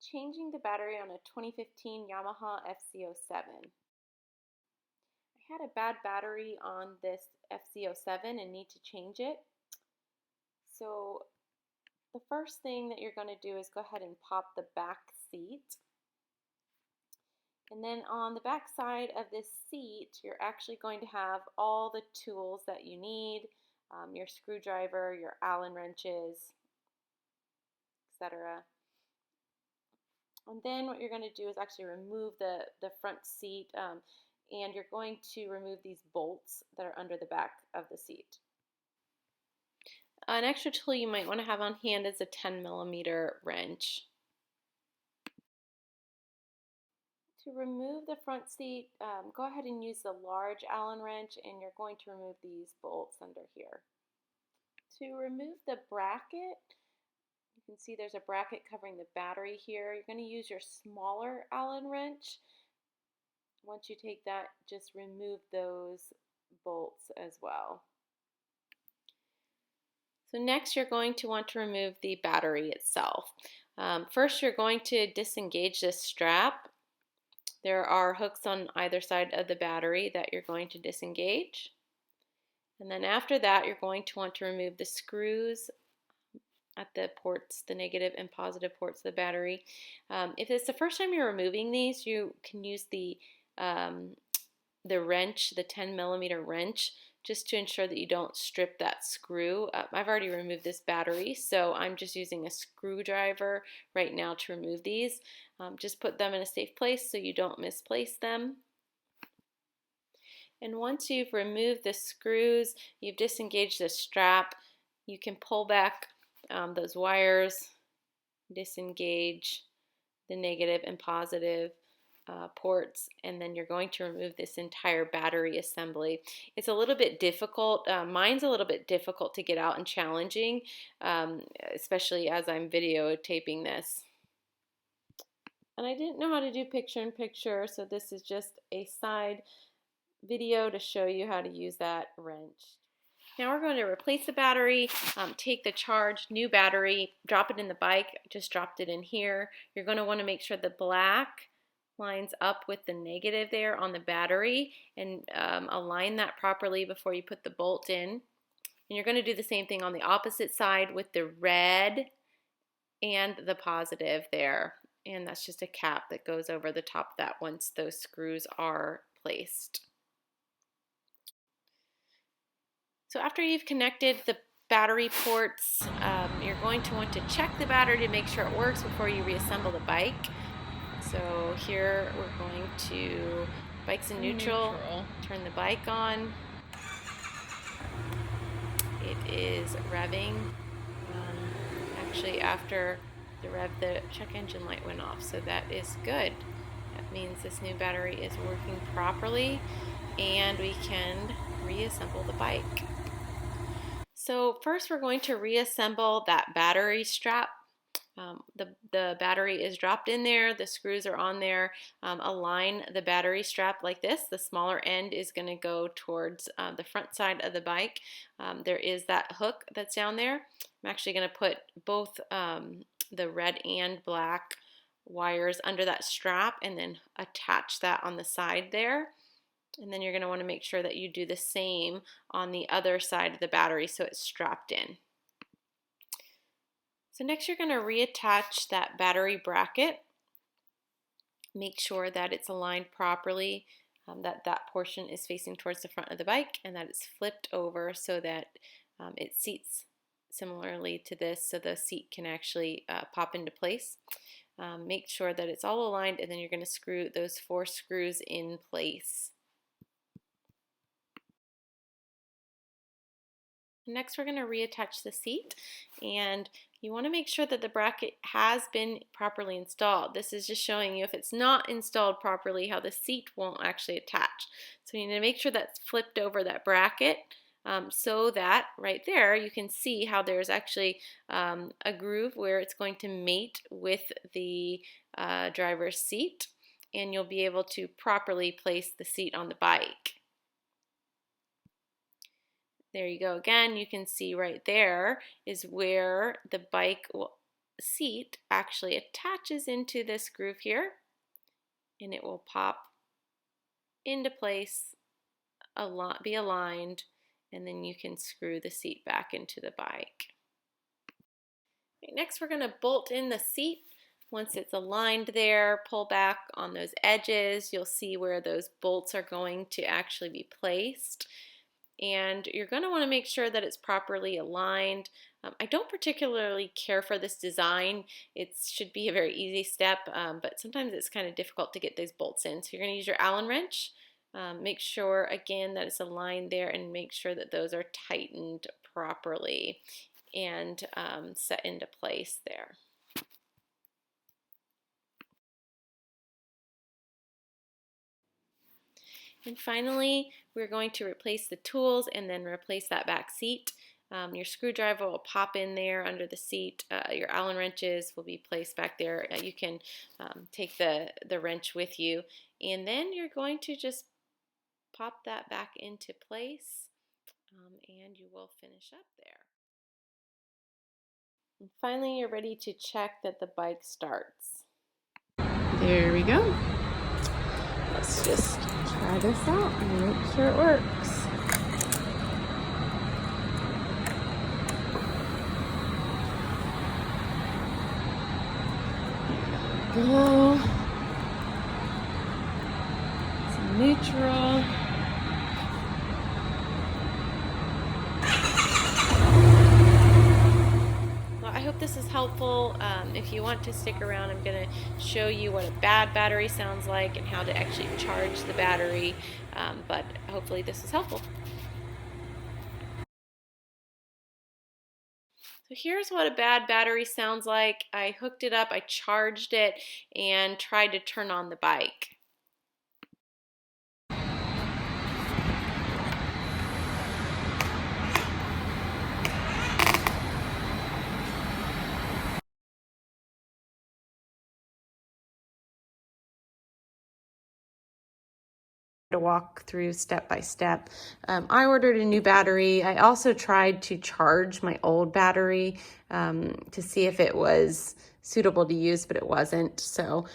Changing the battery on a 2015 Yamaha FZ07. I had a bad battery on this FZ07 and need to change it. So the first thing that you're going to do is go ahead and pop the back seat. And then on the back side of this seat, you're actually going to have all the tools that you need, your screwdriver, your Allen wrenches, etc. And then what you're going to do is actually remove the front seat, and you're going to remove these bolts that are under the back of the seat. An extra tool you might want to have on hand is a 10mm wrench. To remove the front seat, go ahead and use the large Allen wrench, and you're going to remove these bolts under here. To remove the bracket, you can see there's a bracket covering the battery here. You're going to use your smaller Allen wrench. Once you take that, just remove those bolts as well. So next you're going to want to remove the battery itself. First you're going to disengage this strap. There are hooks on either side of the battery that you're going to disengage. And then after that you're going to want to remove the screws at the ports, the negative and positive ports of the battery. If it's the first time you're removing these, you can use the wrench, the 10mm wrench, just to ensure that you don't strip that screw. I've already removed this battery, so I'm just using a screwdriver right now to remove these. Just put them in a safe place so you don't misplace them. And once you've removed the screws, you've disengaged the strap, you can pull back those wires, disengage the negative and positive ports, and then you're going to remove this entire battery assembly. It's a little bit difficult. Mine's a little bit difficult to get out and challenging, especially as I'm videotaping this. And I didn't know how to do picture-in-picture, so this is just a side video to show you how to use that wrench. Now we're going to replace the battery, take the charged new battery, drop it in the bike. I just dropped it in here. You're going to want to make sure the black lines up with the negative there on the battery, and align that properly before you put the bolt in. And you're going to do the same thing on the opposite side with the red and the positive there. And that's just a cap that goes over the top of that once those screws are placed. So after you've connected the battery ports, you're going to want to check the battery to make sure it works before you reassemble the bike. So here we're going to, bike's in neutral, turn the bike on. It is revving. Actually after the rev, the check engine light went off, so that is good. That means this new battery is working properly and we can reassemble the bike. So first we're going to reassemble that battery strap. The battery is dropped in there, the screws are on there. Align the battery strap like this. The smaller end is going to go towards the front side of the bike. There is that hook that's down there. I'm actually going to put both the red and black wires under that strap and then attach that on the side there. And then you're going to want to make sure that you do the same on the other side of the battery so it's strapped in. So next you're going to reattach that battery bracket. Make sure that it's aligned properly, that that portion is facing towards the front of the bike and that it's flipped over so that it seats similarly to this, so the seat can actually pop into place. Make sure that it's all aligned, and then you're going to screw those 4 screws in place. Next we're going to reattach the seat, and you want to make sure that the bracket has been properly installed. This is just showing you if it's not installed properly how the seat won't actually attach. So you need to make sure that's flipped over that bracket so that right there you can see how there's actually a groove where it's going to mate with the driver's seat, and you'll be able to properly place the seat on the bike. There you go again. You can see right there is where the bike seat actually attaches into this groove here, and it will pop into place, be aligned, and then you can screw the seat back into the bike. Okay, next we're going to bolt in the seat. Once it's aligned there, pull back on those edges. You'll see where those bolts are going to actually be placed. And you're going to want to make sure that it's properly aligned. I don't particularly care for this design. It should be a very easy step, but sometimes it's kind of difficult to get those bolts in. So you're going to use your Allen wrench. Make sure again that it's aligned there, and make sure that those are tightened properly and set into place there. And finally, we're going to replace the tools and then replace that back seat. Your screwdriver will pop in there under the seat. Your Allen wrenches will be placed back there. You can take the wrench with you. And then you're going to just pop that back into place, and you will finish up there. And finally, you're ready to check that the bike starts. There we go. Let's just try this out and make sure it works. Go. Some neutral. Well, I hope this is helpful. If you want to stick around, I'm going to show you what a bad battery sounds like and how to actually charge the battery, but hopefully this is helpful. So here's what a bad battery sounds like. I hooked it up, I charged it, and tried to turn on the bike. To walk through step by step. I ordered a new battery. I also tried to charge my old battery to see if it was suitable to use, but it wasn't. So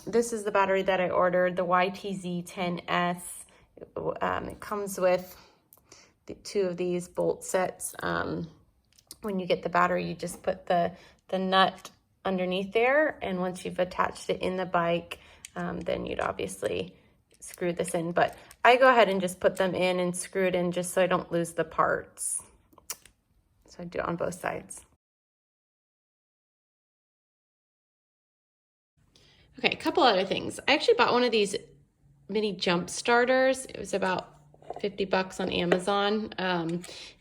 this is the battery that I ordered, the YTZ10S. It comes with the two of these bolt sets. When you get the battery, you just put the nut underneath there, and once you've attached it in the bike, then you'd obviously screw this in, but I go ahead and just put them in and screw it in just so I don't lose the parts. So I do it on both sides. Okay, a couple other things. I actually bought one of these mini jump starters. It was about 50 bucks on Amazon.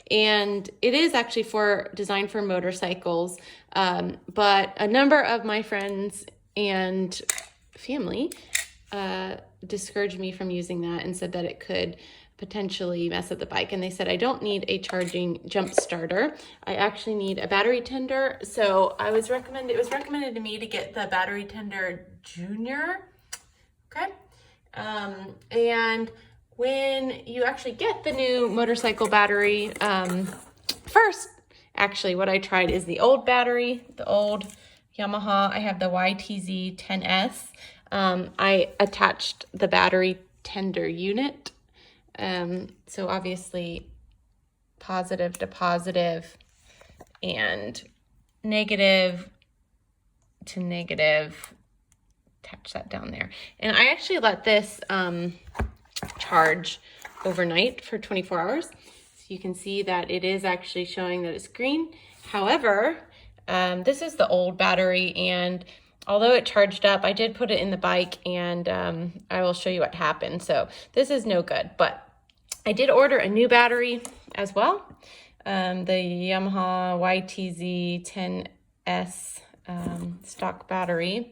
And it is actually designed for motorcycles. But a number of my friends and family discouraged me from using that and said that it could potentially mess up the bike. And they said, I don't need a charging jump starter. I actually need a battery tender. So it was recommended to me to get the battery tender junior. Okay. And when you actually get the new motorcycle battery, first, actually what I tried is the old battery, the old Yamaha. I have the YTZ10S. I attached the battery tender unit. So obviously positive to positive and negative to negative. Attach that down there. And I actually let this charge overnight for 24 hours. So you can see that it is actually showing that it's green. However, this is the old battery, and although it charged up, I did put it in the bike, and I will show you what happened. So this is no good, but I did order a new battery as well. The Yamaha YTZ10S stock battery.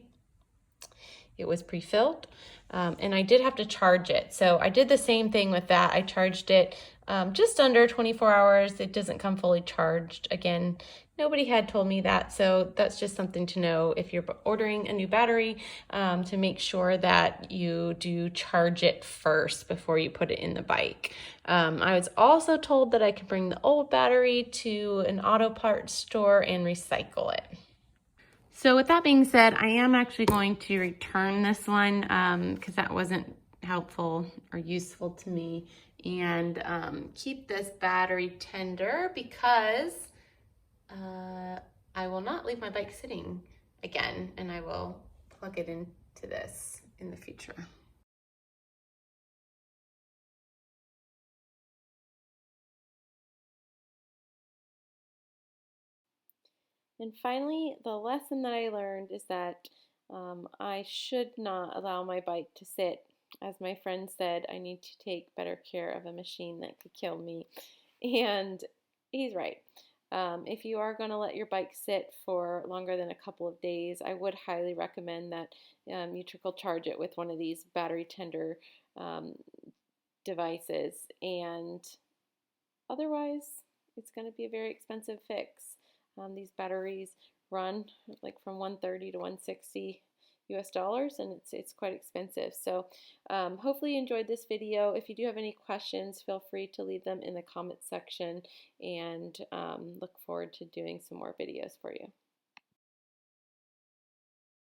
It was pre-filled, and I did have to charge it. So I did the same thing with that. I charged it just under 24 hours. It doesn't come fully charged. Again, nobody had told me that, so that's just something to know if you're ordering a new battery, to make sure that you do charge it first before you put it in the bike. I was also told that I could bring the old battery to an auto parts store and recycle it. So with that being said, I am actually going to return this one because that wasn't helpful or useful to me, and keep this battery tender because I will not leave my bike sitting again, and I will plug it into this in the future. And finally, the lesson that I learned is that I should not allow my bike to sit. As my friend said, I need to take better care of a machine that could kill me. And he's right. If you are going to let your bike sit for longer than a couple of days, I would highly recommend that you trickle charge it with one of these battery tender um, devices. And otherwise, it's going to be a very expensive fix. These batteries run like from 130 to 160 US dollars, and it's quite expensive. So hopefully you enjoyed this video. If you do have any questions, feel free to leave them in the comment section, and look forward to doing some more videos for you.